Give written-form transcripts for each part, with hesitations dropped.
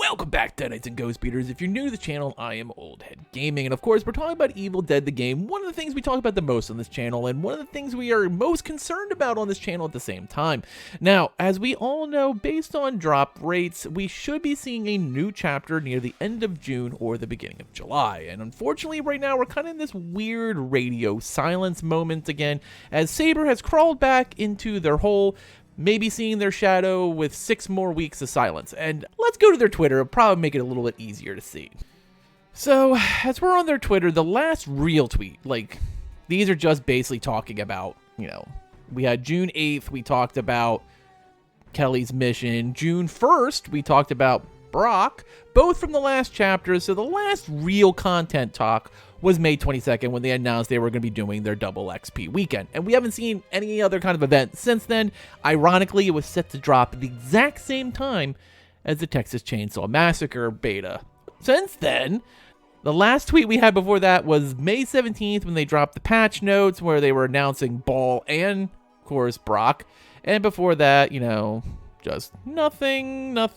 Welcome back, Deadites and Ghost Beaters. If you're new to the channel, I am Old Head Gaming, and of course, we're talking about Evil Dead the game, one of the things we talk about the most on this channel, and one of the things we are most concerned about on this channel at the same time. Now, as we all know, based on drop rates, we should be seeing a new chapter near the end of June or the beginning of July, and unfortunately, right now, we're kind of in this weird radio silence moment again, as Saber has crawled back into their hole, maybe seeing their shadow with 6 more weeks of silence. And let's go to their Twitter. It'll probably make it a little bit easier to see. So, as we're on their Twitter, the last real tweet, like, these are just basically talking about, you know, we had June 8th, we talked about Kelly's mission. June 1st, we talked about Brock, both from the last chapter. So the last real content talk was May 22nd when they announced they were going to be doing their double XP weekend. And we haven't seen any other kind of event since then. Ironically, it was set to drop at the exact same time as the Texas Chainsaw Massacre beta. Since then, the last tweet we had before that was May 17th when they dropped the patch notes where they were announcing Ball and, of course, Brock. And before that, you know, just nothing, and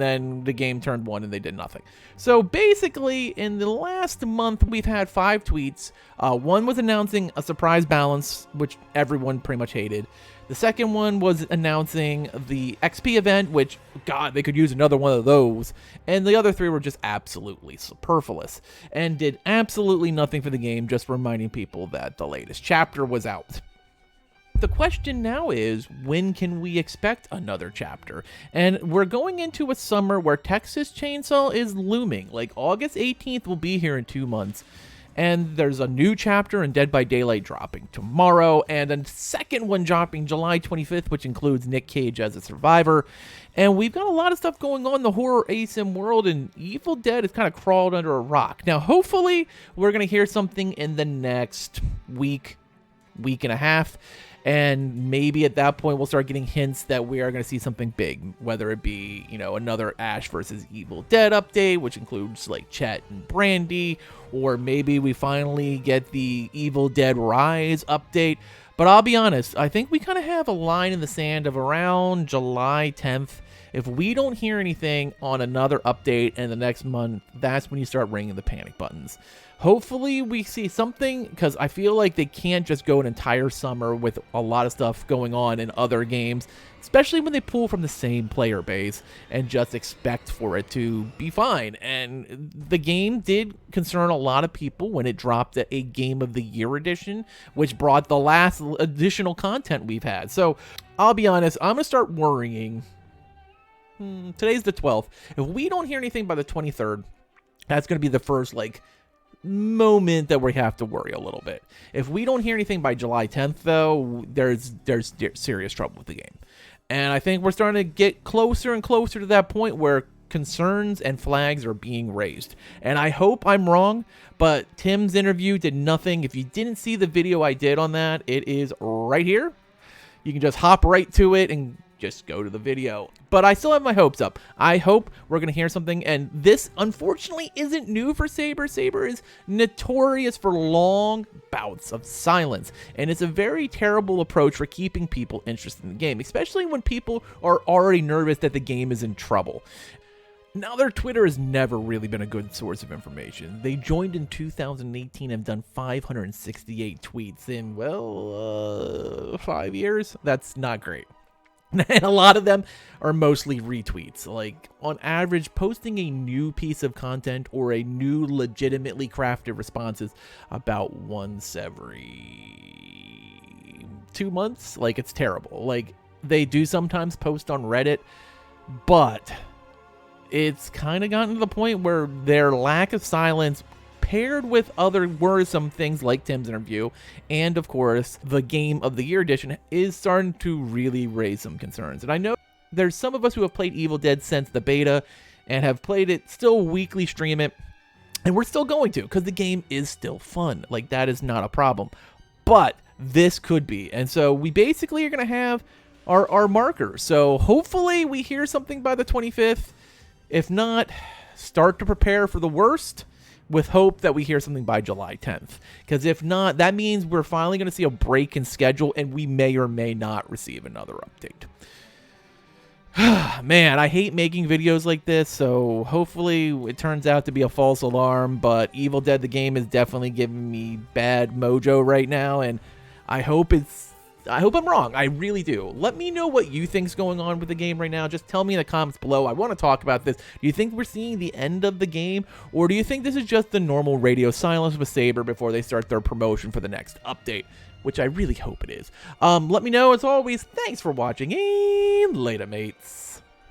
then the game turned 1 and they did nothing. So basically, in the last month, we've had 5 tweets. One was announcing a surprise balance, which everyone pretty much hated. The second one was announcing the XP event, which, God, they could use another one of those. And the other 3 were just absolutely superfluous and did absolutely nothing for the game, just reminding people that the latest chapter was out. The question now is, when can we expect another chapter? And we're going into a summer where Texas Chainsaw is looming. Like, August 18th will be here in 2 months. And there's a new chapter in Dead by Daylight dropping tomorrow, and a second one dropping July 25th, which includes Nick Cage as a survivor. And we've got a lot of stuff going on in the horror ASIM world, and Evil Dead has kind of crawled under a rock. Now, hopefully, we're going to hear something in the next week and a half. And maybe at that point, we'll start getting hints that we are going to see something big, whether it be, you know, another Ash versus Evil Dead update, which includes like Chet and Brandy, or maybe we finally get the Evil Dead Rise update. But I'll be honest, I think we kind of have a line in the sand of around July 10th. If we don't hear anything on another update in the next month, that's when you start ringing the panic buttons. Hopefully we see something, because I feel like they can't just go an entire summer with a lot of stuff going on in other games, especially when they pull from the same player base and just expect for it to be fine. And the game did concern a lot of people when it dropped a Game of the Year edition, which brought the last additional content we've had. So I'll be honest, I'm going to start worrying. Today's the 12th. If we don't hear anything by the 23rd, that's going to be the first, like, moment that we have to worry a little bit. If we don't hear anything by July 10th, though, there's serious trouble with the game. And I think we're starting to get closer and closer to that point where concerns and flags are being raised. And I hope I'm wrong, but Tim's interview did nothing. If you didn't see the video I did on that, it is right here. You can just hop right to it and just go to the video. But I still have my hopes up. I hope we're going to hear something, and this, unfortunately, isn't new for Saber. Saber is notorious for long bouts of silence, and it's a very terrible approach for keeping people interested in the game, especially when people are already nervous that the game is in trouble. Now, their Twitter has never really been a good source of information. They joined in 2018 and have done 568 tweets in, well, 5 years? That's not great. And a lot of them are mostly retweets. Like, on average, posting a new piece of content or a new legitimately crafted response is about once every 2 months. Like, it's terrible. Like, they do sometimes post on Reddit, but it's kind of gotten to the point where their lack of silence, paired with other worrisome things like Tim's interview, and of course the Game of the Year edition, is starting to really raise some concerns. And I know there's some of us who have played Evil Dead since the beta and have played it, still weekly stream it, and we're still going to, because the game is still fun. Like, that is not a problem. But this could be. And so we basically are going to have our marker. So hopefully we hear something by the 25th. If not, start to prepare for the worst, with hope that we hear something by July 10th. Because if not, that means we're finally going to see a break in schedule, and we may or may not receive another update. Man, I hate making videos like this, so hopefully it turns out to be a false alarm, but Evil Dead the game is definitely giving me bad mojo right now, and I hope I'm wrong. I really do. Let me know what you think's going on with the game right now. Just tell me in the comments below. I want to talk about this. Do you think we're seeing the end of the game, or do you think this is just the normal radio silence with Saber before they start their promotion for the next update? Which I really hope it is. Let me know. As always, thanks for watching, and later, mates.